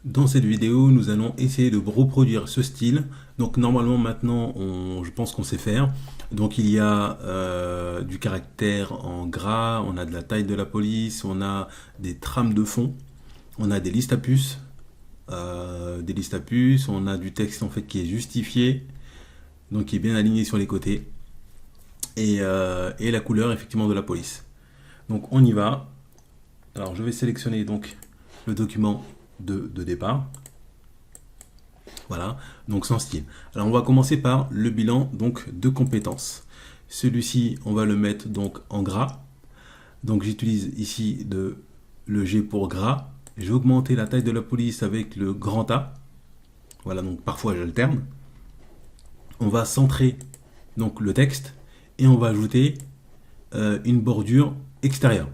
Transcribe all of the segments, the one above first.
Dans cette vidéo, nous allons essayer de reproduire ce style. Donc normalement maintenant, je pense qu'on sait faire. Donc il y a du caractère en gras, on a de la taille de la police, on a des trames de fond, on a des listes à puces, on a du texte en fait qui est justifié, donc qui est bien aligné sur les côtés, et la couleur effectivement de la police. Donc on y va. Alors je vais sélectionner donc le document de départ. Voilà, donc sans style. Alors on va commencer par le bilan donc de compétences. Celui-ci, on va le mettre donc en gras. Donc j'utilise ici le G pour gras. Je vais augmenter la taille de la police avec le grand A. Voilà, donc parfois j'alterne. On va centrer donc le texte et on va ajouter une bordure extérieure.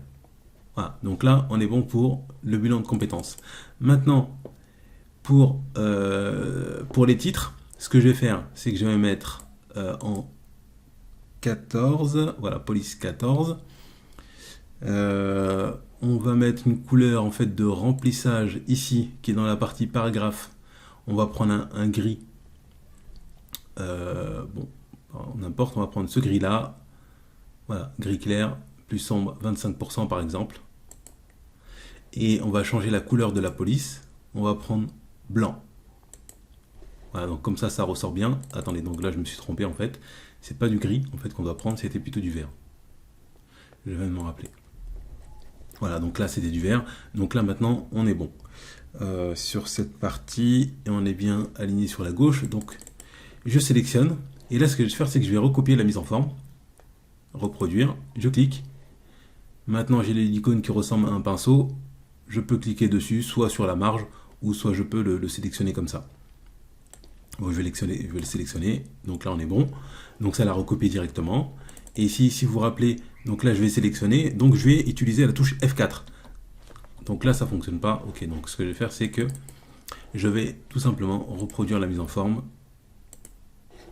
Voilà, donc là on est bon pour le bilan de compétences. Maintenant, pour les titres, ce que je vais faire, c'est que je vais mettre en 14, voilà, police 14. On va mettre une couleur en fait de remplissage ici, qui est dans la partie paragraphe. On va prendre un gris. Bon, n'importe, on va prendre ce gris-là. Voilà, gris clair, plus sombre, 25% par exemple. Et on va changer la couleur de la police. On va prendre blanc. Voilà, donc comme ça ressort bien. Attendez, donc là je me suis trompé en fait. C'est pas du gris en fait qu'on doit prendre, c'était plutôt du vert. Je viens de m'en rappeler. Voilà, donc là c'était du vert. Donc là maintenant on est bon sur cette partie et on est bien aligné sur la gauche. Donc je sélectionne et là ce que je vais faire c'est que je vais recopier la mise en forme, reproduire. Je clique. Maintenant j'ai l'icône qui ressemble à un pinceau. Je peux cliquer dessus, soit sur la marge ou soit je peux le sélectionner comme ça. Bon, je vais le sélectionner, donc là on est bon. Donc ça l'a recopié directement. Et ici, si vous vous rappelez, donc là je vais sélectionner, donc je vais utiliser la touche F4. Donc là ça ne fonctionne pas. Ok, donc ce que je vais faire c'est que je vais tout simplement reproduire la mise en forme.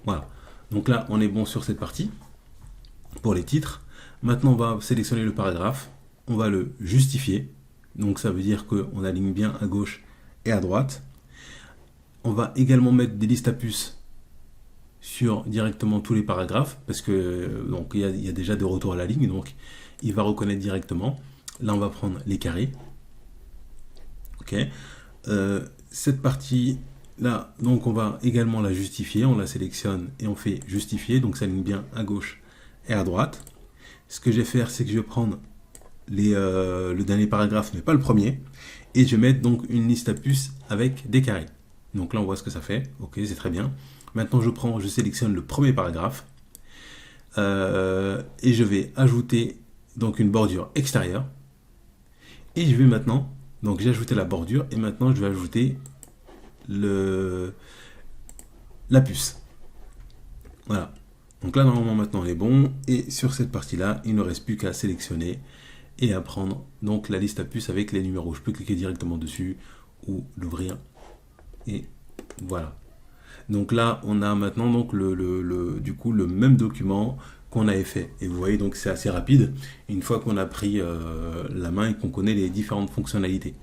Voilà. Donc là on est bon sur cette partie pour les titres. Maintenant on va sélectionner le paragraphe, on va le justifier. Donc ça veut dire qu'on aligne bien à gauche et à droite. On va également mettre des listes à puces sur directement tous les paragraphes parce que donc il y a déjà de retour à la ligne, donc il va reconnaître directement. Là on va prendre les carrés. Ok. Cette partie là, donc on va également la justifier. On la sélectionne et on fait justifier, donc ça aligne bien à gauche et à droite. Ce que je vais faire, c'est que je vais prendre le dernier paragraphe, mais pas le premier, et je vais mettre donc une liste à puces avec des carrés. Donc là on voit ce que ça fait. Ok, c'est très bien. Maintenant je sélectionne le premier paragraphe et je vais ajouter donc une bordure extérieure. Et je vais maintenant, donc j'ai ajouté la bordure et maintenant je vais ajouter la puce. Voilà. Donc là normalement maintenant on est bon et sur cette partie là il ne reste plus qu'à sélectionner et à prendre donc la liste à puces avec les numéros. Je peux cliquer directement dessus ou l'ouvrir. Et voilà. Donc là, on a maintenant donc du coup le même document qu'on avait fait. Et vous voyez, donc c'est assez rapide une fois qu'on a pris la main et qu'on connaît les différentes fonctionnalités.